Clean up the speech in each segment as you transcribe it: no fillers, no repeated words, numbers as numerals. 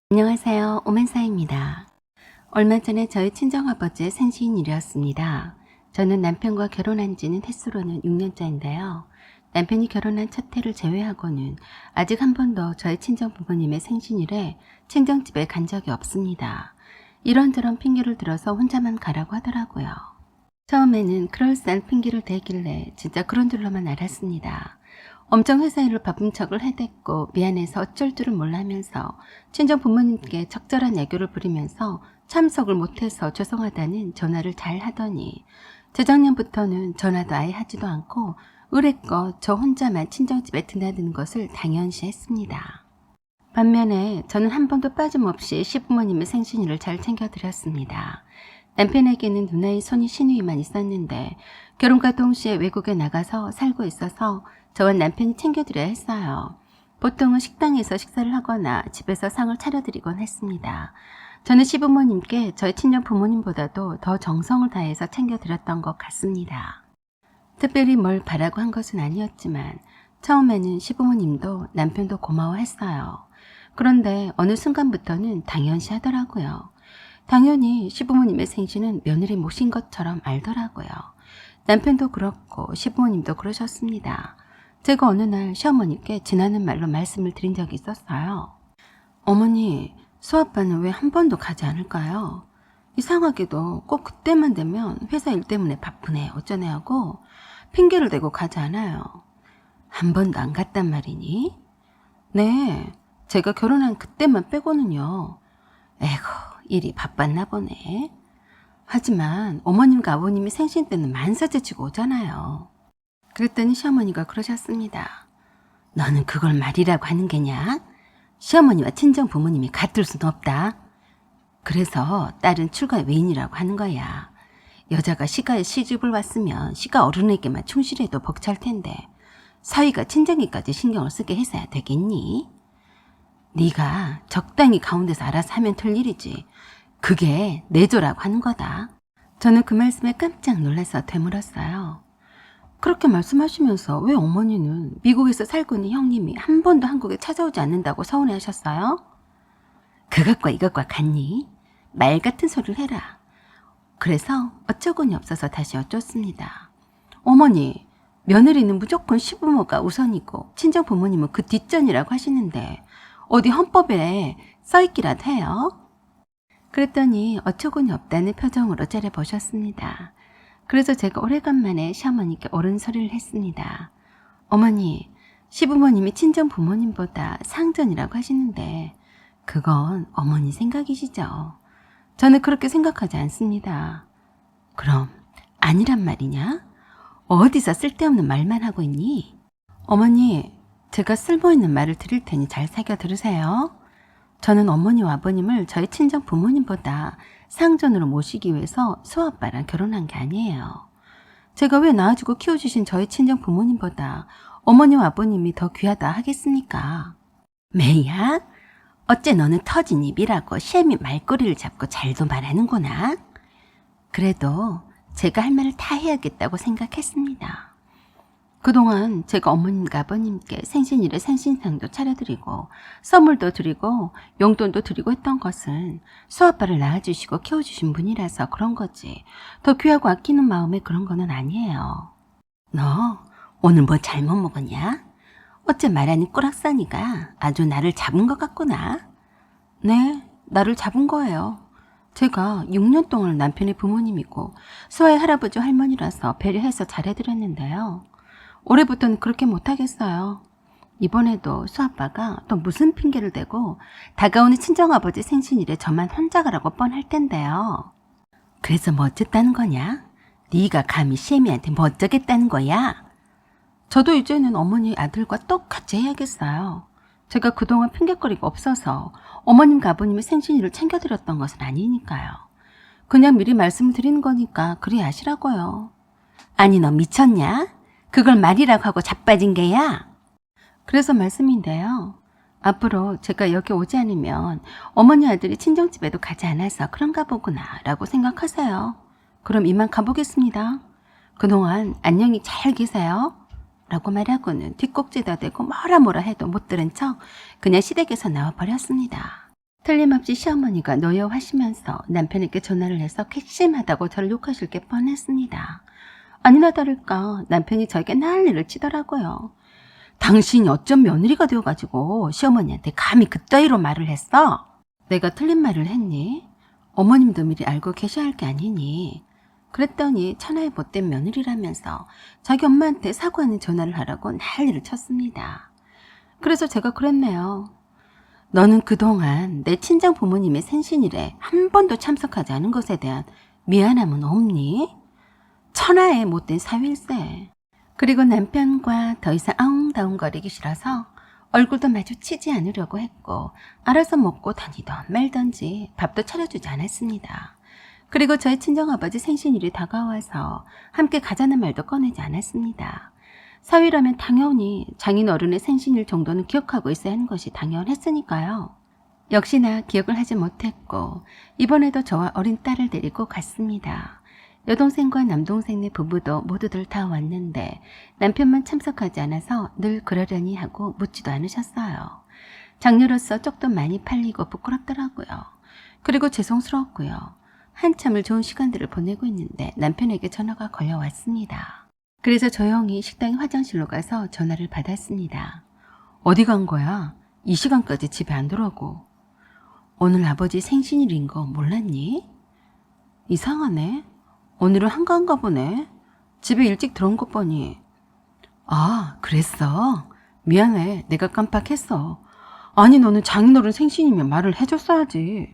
안녕하세요. 오맨사입니다. 얼마 전에 저희 친정아버지의 생신일이었습니다. 저는 남편과 결혼한 지는 횟수로는 6년째인데요. 남편이 결혼한 첫 해를 제외하고는 아직 한 번도 저희 친정 부모님의 생신일에 친정집에 간 적이 없습니다. 이런저런 핑계를 들어서 혼자만 가라고 하더라고요. 처음에는 그럴싸한 핑계를 대길래 진짜 그런 줄로만 알았습니다. 엄청 회사 일로 바쁜 척을 해댔고 미안해서 어쩔 줄을 몰라 하면서 친정 부모님께 적절한 애교를 부리면서 참석을 못해서 죄송하다는 전화를 잘 하더니 재작년부터는 전화도 아예 하지도 않고 의뢰껏 저 혼자만 친정집에 드나드는 것을 당연시했습니다. 반면에 저는 한 번도 빠짐없이 시부모님의 생신일을 잘 챙겨드렸습니다. 남편에게는 누나의 손이 시누이만 있었는데 결혼과 동시에 외국에 나가서 살고 있어서 저와 남편이 챙겨드려야 했어요. 보통은 식당에서 식사를 하거나 집에서 상을 차려드리곤 했습니다. 저는 시부모님께 저희 친정 부모님보다도 더 정성을 다해서 챙겨드렸던 것 같습니다. 특별히 뭘 바라고 한 것은 아니었지만 처음에는 시부모님도 남편도 고마워했어요. 그런데 어느 순간부터는 당연시 하더라고요. 당연히 시부모님의 생신은 며느리 모신 것처럼 알더라고요. 남편도 그렇고 시부모님도 그러셨습니다. 제가 어느 날 시어머니께 지나는 말로 말씀을 드린 적이 있었어요. 어머니, 수아빠는 왜 한 번도 가지 않을까요? 이상하게도 꼭 그때만 되면 회사 일 때문에 바쁘네 어쩌네 하고 핑계를 대고 가지 않아요. 한 번도 안 갔단 말이니? 네, 제가 결혼한 그때만 빼고는요. 에고, 일이 바빴나 보네. 하지만 어머님과 아버님이 생신 때는 만사제치고 오잖아요. 그랬더니 시어머니가 그러셨습니다. 너는 그걸 말이라고 하는 게냐? 시어머니와 친정 부모님이 같을 수는 없다. 그래서 딸은 출가 외인이라고 하는 거야. 여자가 시가에 시집을 왔으면 시가 어른에게만 충실해도 벅찰 텐데 사위가 친정에까지 신경을 쓰게 해서야 되겠니? 네가 적당히 가운데서 알아서 하면 될 일이지. 그게 내조라고 하는 거다. 저는 그 말씀에 깜짝 놀라서 되물었어요. 그렇게 말씀하시면서 왜 어머니는 미국에서 살고 있는 형님이 한 번도 한국에 찾아오지 않는다고 서운해 하셨어요? 그것과 이것과 같니? 말 같은 소리를 해라. 그래서 어처구니 없어서 다시 여쭙습니다. 어머니, 며느리는 무조건 시부모가 우선이고 친정 부모님은 그 뒷전이라고 하시는데 어디 헌법에 써있기라도 해요? 그랬더니 어처구니 없다는 표정으로 째려보셨습니다. 그래서 제가 오래간만에 시어머니께 옳은 소리를 했습니다. 어머니, 시부모님이 친정 부모님보다 상전이라고 하시는데 그건 어머니 생각이시죠. 저는 그렇게 생각하지 않습니다. 그럼 아니란 말이냐? 어디서 쓸데없는 말만 하고 있니? 어머니, 제가 쓸모있는 말을 드릴 테니 잘 새겨 들으세요. 저는 어머니와 아버님을 저희 친정 부모님보다 상전으로 모시기 위해서 수아빠랑 결혼한 게 아니에요. 제가 왜 낳아주고 키워주신 저희 친정 부모님보다 어머니와 아버님이 더 귀하다 하겠습니까? 매야? 어째 너는 터진 입이라고 시애미 말꼬리를 잡고 잘도 말하는구나. 그래도 제가 할 말을 다 해야겠다고 생각했습니다. 그동안 제가 어머님과 아버님께 생신일에 생신상도 차려드리고 선물도 드리고 용돈도 드리고 했던 것은 수아빠를 낳아주시고 키워주신 분이라서 그런 거지 더 귀하고 아끼는 마음에 그런 거는 아니에요. 너 오늘 뭐 잘못 먹었냐? 어째 말하니 꾸락사니가 아주 나를 잡은 것 같구나. 네, 나를 잡은 거예요. 제가 6년 동안 남편의 부모님이고 수아의 할아버지 할머니라서 배려해서 잘해드렸는데요. 올해부터는 그렇게 못하겠어요. 이번에도 수아빠가 또 무슨 핑계를 대고 다가오는 친정아버지 생신일에 저만 혼자 가라고 뻔할 텐데요. 그래서 뭐 어쨌다는 거냐? 네가 감히 시애미한테 뭐 어쩌겠다는 거야? 저도 이제는 어머니 아들과 똑같이 해야겠어요. 제가 그동안 핑계거리가 없어서 어머님과 아버님의 생신일을 챙겨드렸던 것은 아니니까요. 그냥 미리 말씀을 드리는 거니까 그리 아시라고요. 아니 너 미쳤냐? 그걸 말이라고 하고 자빠진 게야? 그래서 말씀인데요. 앞으로 제가 여기 오지 않으면 어머니 아들이 친정집에도 가지 않아서 그런가 보구나 라고 생각하세요. 그럼 이만 가보겠습니다. 그동안 안녕히 잘 계세요. 라고 말하고는 뒷꼭지다 대고 뭐라 해도 못 들은 척 그냥 시댁에서 나와버렸습니다. 틀림없이 시어머니가 노여워하시면서 남편에게 전화를 해서 괘씸하다고 저를 욕하실 게 뻔했습니다. 아니나 다를까 남편이 저에게 난리를 치더라고요. 당신이 어쩜 며느리가 되어가지고 시어머니한테 감히 그따위로 말을 했어? 내가 틀린 말을 했니? 어머님도 미리 알고 계셔야 할 게 아니니? 그랬더니 천하의 못된 며느리라면서 자기 엄마한테 사과하는 전화를 하라고 난리를 쳤습니다. 그래서 제가 그랬네요. 너는 그동안 내 친정 부모님의 생신일에 한 번도 참석하지 않은 것에 대한 미안함은 없니? 천하의 못된 사위일세. 그리고 남편과 더 이상 아웅다웅거리기 싫어서 얼굴도 마주치지 않으려고 했고 알아서 먹고 다니던 말던지 밥도 차려주지 않았습니다. 그리고 저희 친정아버지 생신일이 다가와서 함께 가자는 말도 꺼내지 않았습니다. 사위라면 당연히 장인어른의 생신일 정도는 기억하고 있어야 하는 것이 당연했으니까요. 역시나 기억을 하지 못했고 이번에도 저와 어린 딸을 데리고 갔습니다. 여동생과 남동생네 부부도 모두들 다 왔는데 남편만 참석하지 않아서 늘 그러려니 하고 묻지도 않으셨어요. 장녀로서 쪽도 많이 팔리고 부끄럽더라고요. 그리고 죄송스러웠고요. 한참을 좋은 시간들을 보내고 있는데 남편에게 전화가 걸려왔습니다. 그래서 조용히 식당의 화장실로 가서 전화를 받았습니다. 어디 간 거야? 이 시간까지 집에 안 들어오고. 오늘 아버지 생신일인 거 몰랐니? 이상하네. 오늘은 한가한가 보네. 집에 일찍 들어온 것 보니. 아, 그랬어? 미안해. 내가 깜빡했어. 아니, 너는 장인어른 생신이면 말을 해줬어야지.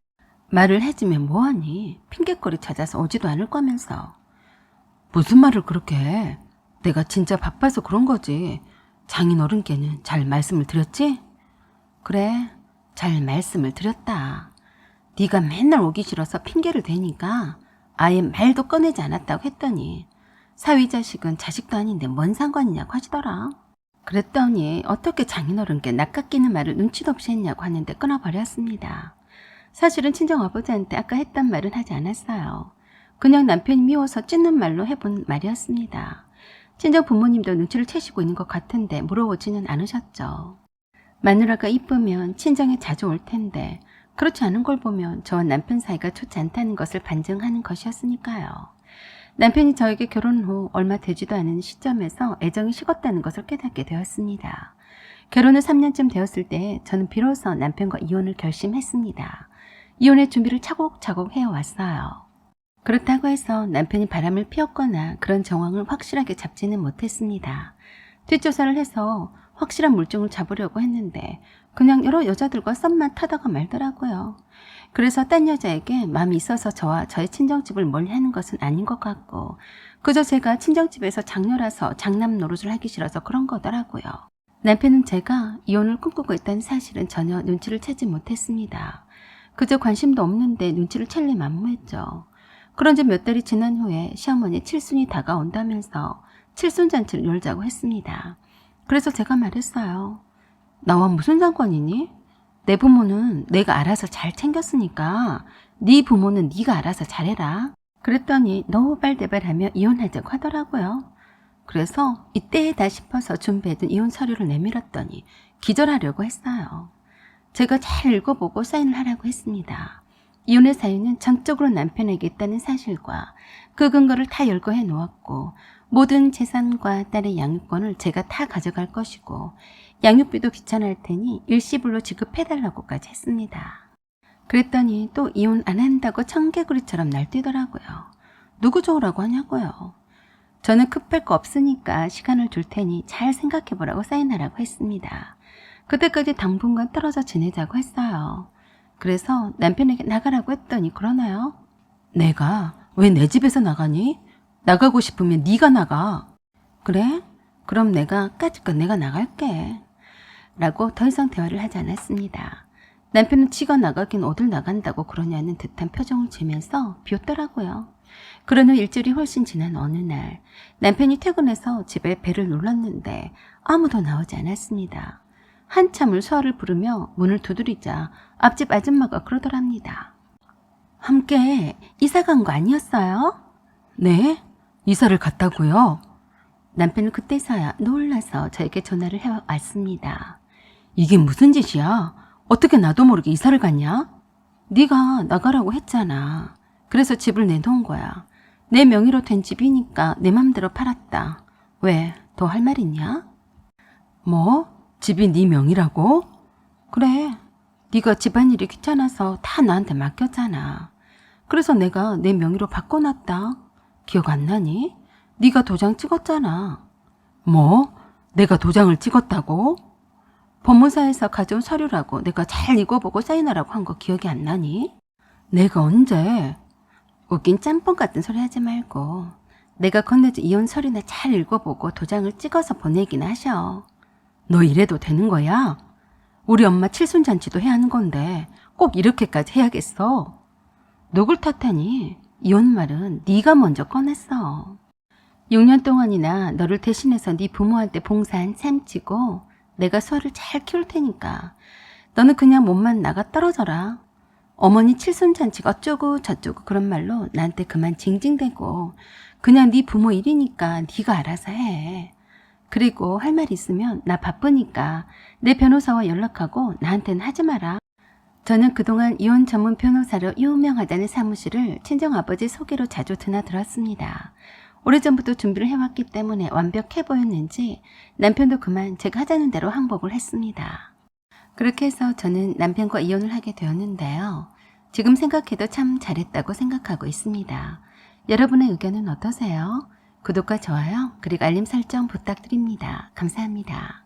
말을 해주면 뭐하니? 핑계거리 찾아서 오지도 않을 거면서. 무슨 말을 그렇게 해? 내가 진짜 바빠서 그런 거지. 장인어른께는 잘 말씀을 드렸지? 그래, 잘 말씀을 드렸다. 네가 맨날 오기 싫어서 핑계를 대니까 아예 말도 꺼내지 않았다고 했더니 사위 자식은 자식도 아닌데 뭔 상관이냐고 하시더라. 그랬더니 어떻게 장인어른께 낚아끼는 말을 눈치도 없이 했냐고 하는데 끊어버렸습니다. 사실은 친정아버지한테 아까 했던 말은 하지 않았어요. 그냥 남편이 미워서 찢는 말로 해본 말이었습니다. 친정 부모님도 눈치를 채시고 있는 것 같은데 물어보지는 않으셨죠. 마누라가 이쁘면 친정에 자주 올 텐데 그렇지 않은 걸 보면 저와 남편 사이가 좋지 않다는 것을 반증하는 것이었으니까요. 남편이 저에게 결혼 후 얼마 되지도 않은 시점에서 애정이 식었다는 것을 깨닫게 되었습니다. 결혼 후 3년쯤 되었을 때 저는 비로소 남편과 이혼을 결심했습니다. 이혼의 준비를 차곡차곡 해왔어요. 그렇다고 해서 남편이 바람을 피웠거나 그런 정황을 확실하게 잡지는 못했습니다. 뒷조사를 해서 확실한 물증을 잡으려고 했는데 그냥 여러 여자들과 썸만 타다가 말더라고요. 그래서 딴 여자에게 마음이 있어서 저와 저의 친정집을 멀리하는 것은 아닌 것 같고 그저 제가 친정집에서 장녀라서 장남 노릇을 하기 싫어서 그런 거더라고요. 남편은 제가 이혼을 꿈꾸고 있다는 사실은 전혀 눈치를 채지 못했습니다. 그저 관심도 없는데 눈치를 챌리 만무했죠. 그런 지 몇 달이 지난 후에 시어머니 칠순이 다가온다면서 칠순잔치를 열자고 했습니다. 그래서 제가 말했어요. 나와 무슨 상관이니? 내 부모는 내가 알아서 잘 챙겼으니까 네 부모는 네가 알아서 잘해라. 그랬더니 너우발대발하며 이혼하자고 하더라고요. 그래서 이때다 싶어서 준비해둔 이혼 서류를 내밀었더니 기절하려고 했어요. 제가 잘 읽어보고 사인을 하라고 했습니다. 이혼의 사유는 전적으로 남편에게 있다는 사실과 그 근거를 다 열거해 놓았고 모든 재산과 딸의 양육권을 제가 다 가져갈 것이고 양육비도 귀찮을 테니 일시불로 지급해달라고까지 했습니다. 그랬더니 또 이혼 안 한다고 청개구리처럼 날뛰더라고요. 누구 좋으라고 하냐고요. 저는 급할 거 없으니까 시간을 줄 테니 잘 생각해보라고 사인하라고 했습니다. 그때까지 당분간 떨어져 지내자고 했어요. 그래서 남편에게 나가라고 했더니 그러나요? 내가 왜 내 집에서 나가니? 나가고 싶으면 네가 나가. 그래? 그럼 내가 까짓것 내가 나갈게. 라고 더 이상 대화를 하지 않았습니다. 남편은 지가 나가긴 어딜 나간다고 그러냐는 듯한 표정을 지면서 비웃더라고요. 그런 후 일주일이 훨씬 지난 어느 날 남편이 퇴근해서 집에 배를 눌렀는데 아무도 나오지 않았습니다. 한참을 수아를 부르며 문을 두드리자 앞집 아줌마가 그러더랍니다. 함께 이사 간 거 아니었어요? 네? 이사를 갔다고요? 남편은 그때서야 놀라서 저에게 전화를 해왔습니다. 이게 무슨 짓이야? 어떻게 나도 모르게 이사를 갔냐? 네가 나가라고 했잖아. 그래서 집을 내놓은 거야. 내 명의로 된 집이니까 내 맘대로 팔았다. 왜? 더 할 말 있냐? 뭐? 집이 네 명의라고? 그래. 네가 집안일이 귀찮아서 다 나한테 맡겼잖아. 그래서 내가 내 명의로 바꿔놨다. 기억 안 나니? 네가 도장 찍었잖아. 뭐? 내가 도장을 찍었다고? 법무사에서 가져온 서류라고 내가 잘 읽어보고 사인하라고 한 거 기억이 안 나니? 내가 언제? 웃긴 짬뽕 같은 소리 하지 말고 내가 건네준 이혼 서류나 잘 읽어보고 도장을 찍어서 보내긴 하셔. 너 이래도 되는 거야? 우리 엄마 칠순잔치도 해야 하는 건데 꼭 이렇게까지 해야겠어? 누굴 탓하니? 이혼 말은 네가 먼저 꺼냈어. 6년 동안이나 너를 대신해서 네 부모한테 봉사한 셈치고 내가 소아를 잘 키울 테니까 너는 그냥 몸만 나가 떨어져라. 어머니 칠순잔치가 어쩌고 저쩌고 그런 말로 나한테 그만 징징대고 그냥 네 부모 일이니까 네가 알아서 해. 그리고 할 말 있으면 나 바쁘니까 내 변호사와 연락하고 나한테는 하지 마라. 저는 그동안 이혼 전문 변호사로 유명하다는 사무실을 친정아버지 소개로 자주 드나들었습니다. 오래전부터 준비를 해왔기 때문에 완벽해 보였는지 남편도 그만 제가 하자는 대로 항복을 했습니다. 그렇게 해서 저는 남편과 이혼을 하게 되었는데요. 지금 생각해도 참 잘했다고 생각하고 있습니다. 여러분의 의견은 어떠세요? 구독과 좋아요 그리고 알림 설정 부탁드립니다. 감사합니다.